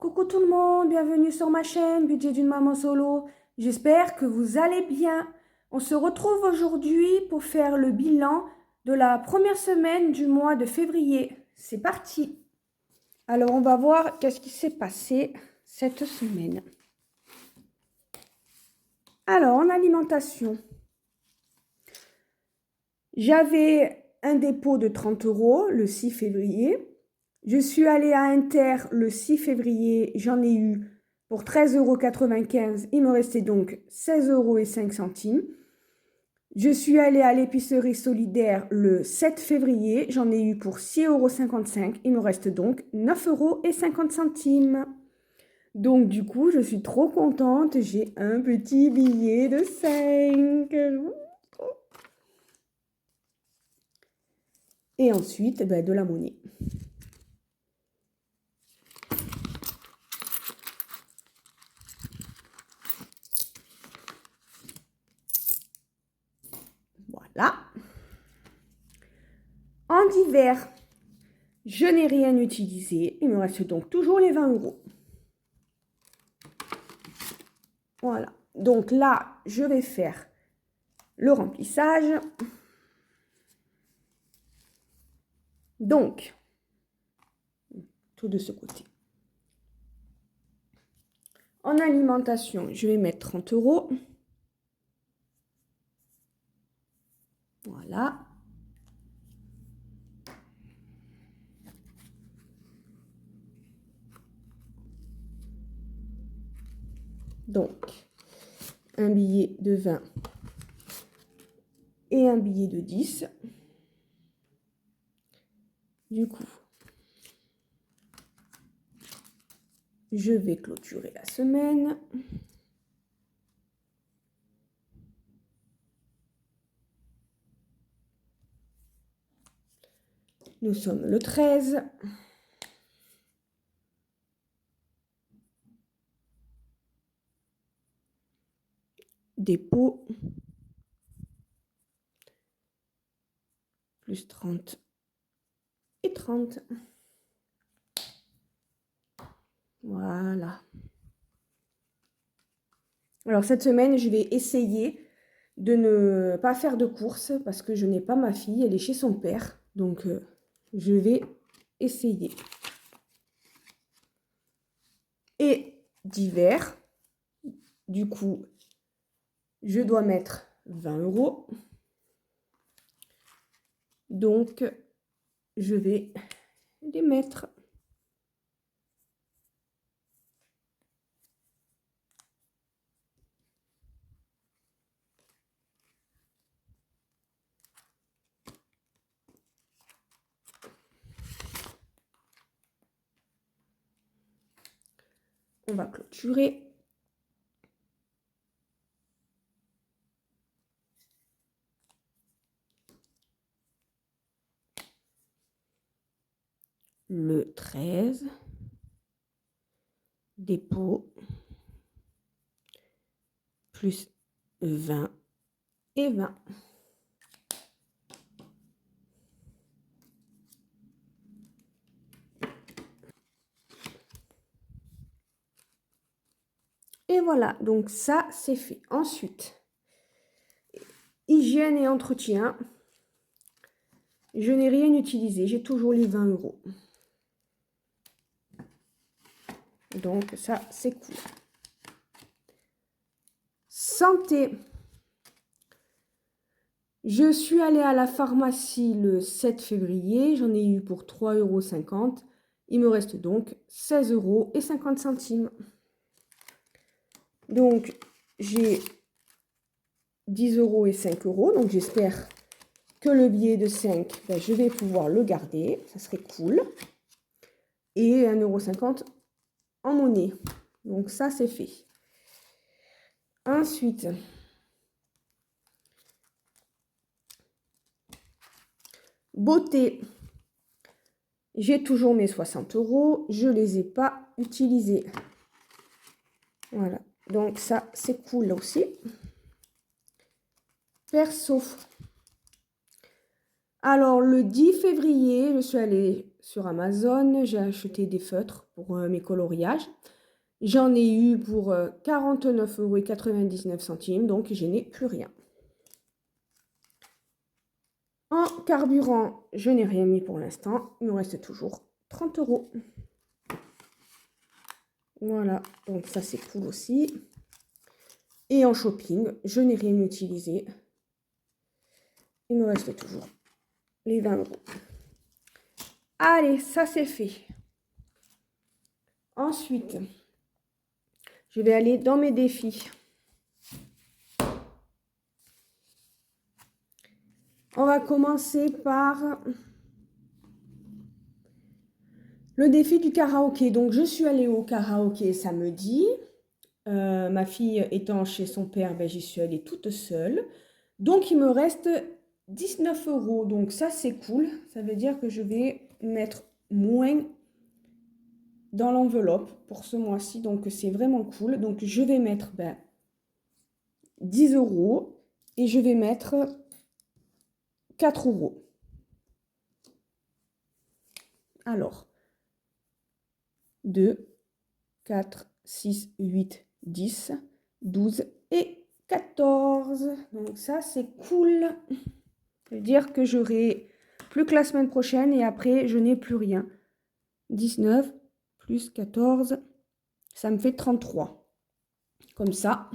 Coucou tout le monde, bienvenue sur ma chaîne Budget d'une maman solo. J'espère que vous allez bien. On se retrouve aujourd'hui pour faire le bilan de la première semaine du mois de février. C'est parti. Alors on va voir qu'est-ce qui s'est passé cette semaine. Alors en alimentation, j'avais un dépôt de 30 € le 6 février. Je suis allée à Inter le 6 février, j'en ai eu pour 13,95 €. Il me restait donc 16,05 €. Je suis allée à l'épicerie solidaire le 7 février, j'en ai eu pour 6,55 €. Il me reste donc 9,50 €. Donc du coup, je suis trop contente, j'ai un petit billet de 5. Et ensuite, de la monnaie. Voilà. En divers, je n'ai rien utilisé. Il me reste donc toujours les 20 €. Voilà. Donc là, je vais faire le remplissage. Donc, tout de ce côté. En alimentation, je vais mettre 30 €. Voilà. Donc, un billet de 20 et un billet de 10. Du coup, je vais clôturer la semaine. Nous sommes le 13. Dépôt. Plus 30 et 30. Voilà. Alors cette semaine, je vais essayer de ne pas faire de courses parce que je n'ai pas ma fille, elle est chez son père. Donc je vais essayer. Et divers, du coup, je dois mettre 20 €. Donc, je vais les mettre. On va clôturer. Le 13. Dépôt. Plus 20 et 20. Et voilà, donc ça, c'est fait. Ensuite, hygiène et entretien. Je n'ai rien utilisé, j'ai toujours les 20 €. Donc ça, c'est cool. Santé. Je suis allée à la pharmacie le 7 février, j'en ai eu pour 3,50 €. Il me reste donc 16,50 €. Donc, j'ai 10 € et 5 €. Donc, j'espère que le billet de 5, je vais pouvoir le garder. Ça serait cool. Et 1,50 € en monnaie. Donc, ça, c'est fait. Ensuite, beauté. J'ai toujours mes 60 €. Je ne les ai pas utilisés. Voilà. Donc, ça, c'est cool là aussi. Perso. Alors, le 10 février, je suis allée sur Amazon. J'ai acheté des feutres pour mes coloriages. J'en ai eu pour 49,99 €, donc je n'ai plus rien. En carburant, je n'ai rien mis pour l'instant. Il me reste toujours 30 €. Voilà, donc ça c'est cool aussi. Et en shopping, je n'ai rien utilisé. Il me reste toujours les 20 €. Allez, ça c'est fait. Ensuite, je vais aller dans mes défis. On va commencer par le défi du karaoké. Donc, je suis allée au karaoké samedi. Ma fille étant chez son père, ben, j'y suis allée toute seule. Donc, il me reste 19 €. Donc, ça, c'est cool. Ça veut dire que je vais mettre moins dans l'enveloppe pour ce mois-ci. Donc, c'est vraiment cool. Donc, je vais mettre 10 € et je vais mettre 4 €. Alors, 2, 4, 6, 8, 10, 12 et 14. Donc ça, c'est cool. Ça veut dire que j'aurai plus que la semaine prochaine et après, je n'ai plus rien. 19 plus 14, ça me fait 33. Comme ça.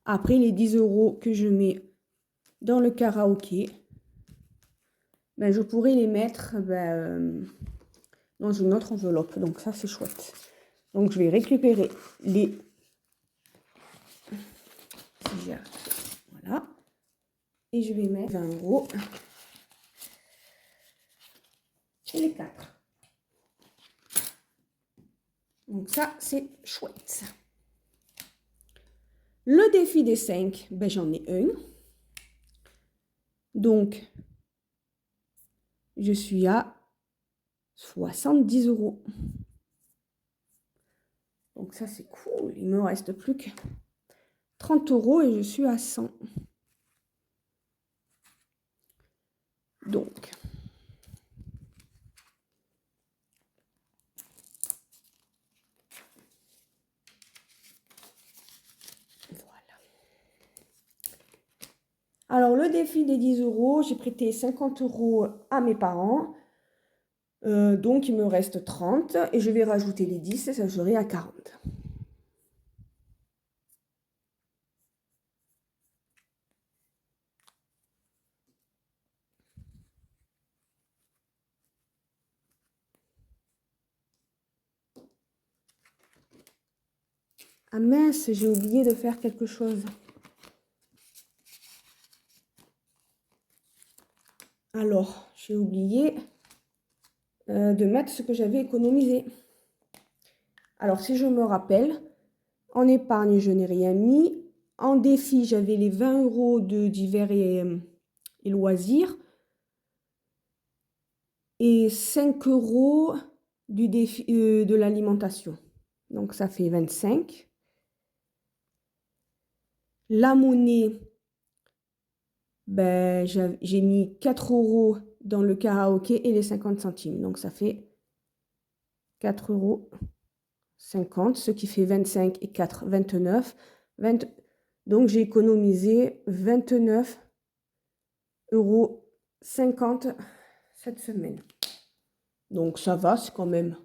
Après, les 10 € que je mets dans le karaoké, ben, je pourrais les mettre dans une autre enveloppe. Donc ça, c'est chouette. Donc, je vais récupérer les... Voilà. Et je vais mettre 20 €. Et les 4. Donc ça, c'est chouette. Le défi des 5, ben, j'en ai un. Donc, je suis à 70 €. Donc ça, c'est cool. Il me reste plus que 30 € et je suis à 100. Donc, voilà. Alors, le défi des 10 €, j'ai prêté 50 € à mes parents. Donc, il me reste 30 et je vais rajouter les 10 et ça serait à 40. Ah mince, j'ai oublié de faire quelque chose. Alors, j'ai oublié de mettre ce que j'avais économisé. Alors, si je me rappelle, en épargne, je n'ai rien mis. En défi, j'avais les 20 € de divers et loisirs. Et 5 € du défi de l'alimentation. Donc, ça fait 25. La monnaie, ben, j'ai mis 4 € dans le karaoké et les 50 centimes. Donc, ça fait 4,50 €, ce qui fait 25 et 4, 29. Donc, j'ai économisé 29,50 € cette semaine. Donc, ça va, c'est quand même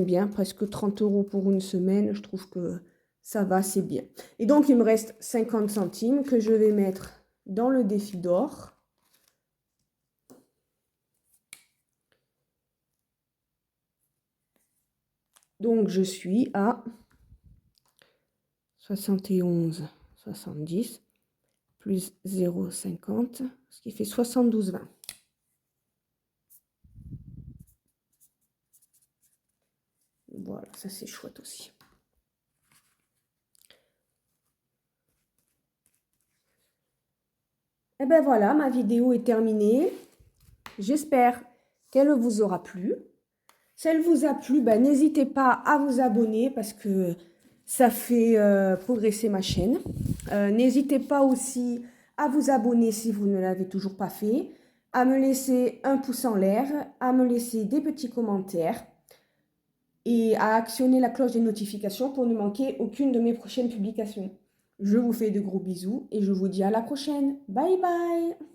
bien. Presque 30 € pour une semaine. Je trouve que ça va, c'est bien. Et donc, il me reste 50 centimes que je vais mettre dans le défi d'or. Donc, je suis à 71,70 plus 0,50, ce qui fait 72,20. Voilà, ça c'est chouette aussi. Et ben voilà, ma vidéo est terminée. J'espère qu'elle vous aura plu. Si elle vous a plu, ben, n'hésitez pas à vous abonner parce que ça fait progresser ma chaîne. N'hésitez pas aussi à vous abonner si vous ne l'avez toujours pas fait. à me laisser un pouce en l'air, à me laisser des petits commentaires et à actionner la cloche des notifications pour ne manquer aucune de mes prochaines publications. Je vous fais de gros bisous et je vous dis à la prochaine. Bye bye!